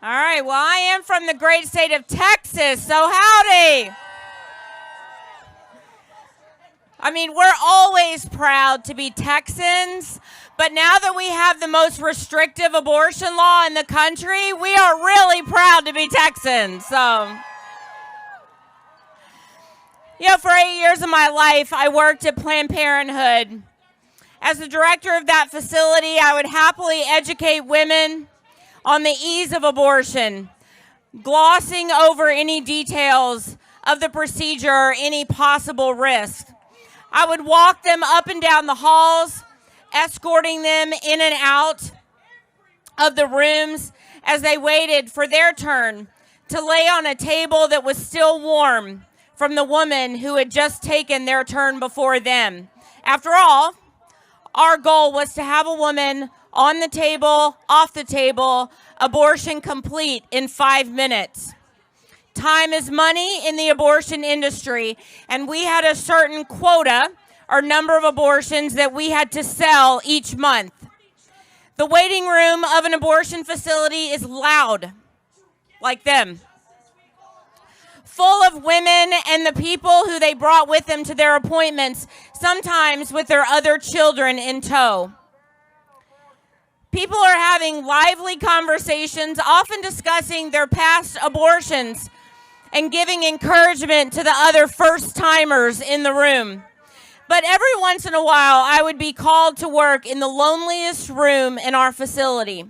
All right, well, I am from the great state of Texas, so howdy. I mean, we're always proud to be Texans, but now that we have the most restrictive abortion law in the country, we are really proud to be Texans. So, for 8 years of my life, I worked at Planned Parenthood. As the director of that facility, I would happily educate women on the ease of abortion, glossing over any details of the procedure or any possible risk. I would walk them up and down the halls, escorting them in and out of the rooms as they waited for their turn to lay on a table that was still warm from the woman who had just taken their turn before them. After all, our goal was to have a woman on the table, off the table, abortion complete in 5 minutes. Time is money in the abortion industry, and we had a certain quota or number of abortions that we had to sell each month. The waiting room of an abortion facility is loud, like them, full of women and the people who they brought with them to their appointments, sometimes with their other children in tow. People are having lively conversations, often discussing their past abortions and giving encouragement to the other first-timers in the room. But every once in a while, I would be called to work in the loneliest room in our facility.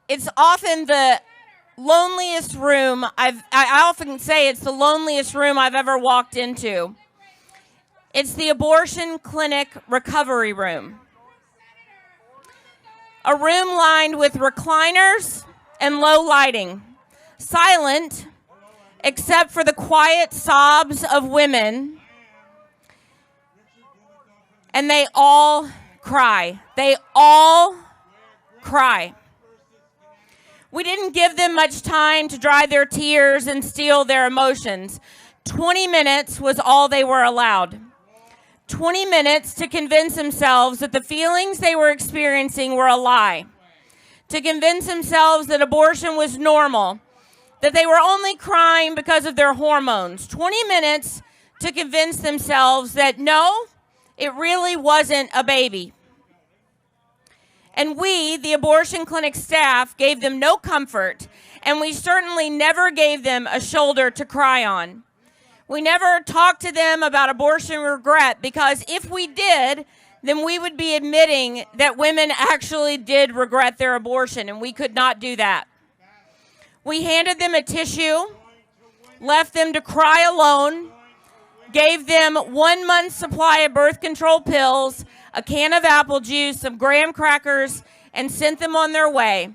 It's often the loneliest room I often say it's the loneliest room I've ever walked into. It's the abortion clinic recovery room. A room lined with recliners and low lighting, silent except for the quiet sobs of women, and they all cry. They all cry. We didn't give them much time to dry their tears and steal their emotions. 20 minutes was all they were allowed. 20 minutes to convince themselves that the feelings they were experiencing were a lie, to convince themselves that abortion was normal, that they were only crying because of their hormones. 20 minutes to convince themselves that no, it really wasn't a baby. And we, the abortion clinic staff, gave them no comfort, and we certainly never gave them a shoulder to cry on. We never talked to them about abortion regret, because if we did, then we would be admitting that women actually did regret their abortion, and we could not do that. We handed them a tissue, left them to cry alone, gave them 1 month's supply of birth control pills, a can of apple juice, some graham crackers, and sent them on their way.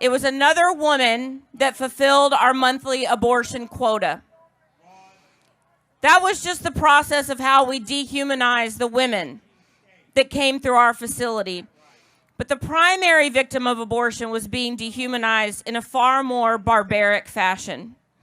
It was another woman that fulfilled our monthly abortion quota. That was just the process of how we dehumanized the women that came through our facility. But the primary victim of abortion was being dehumanized in a far more barbaric fashion.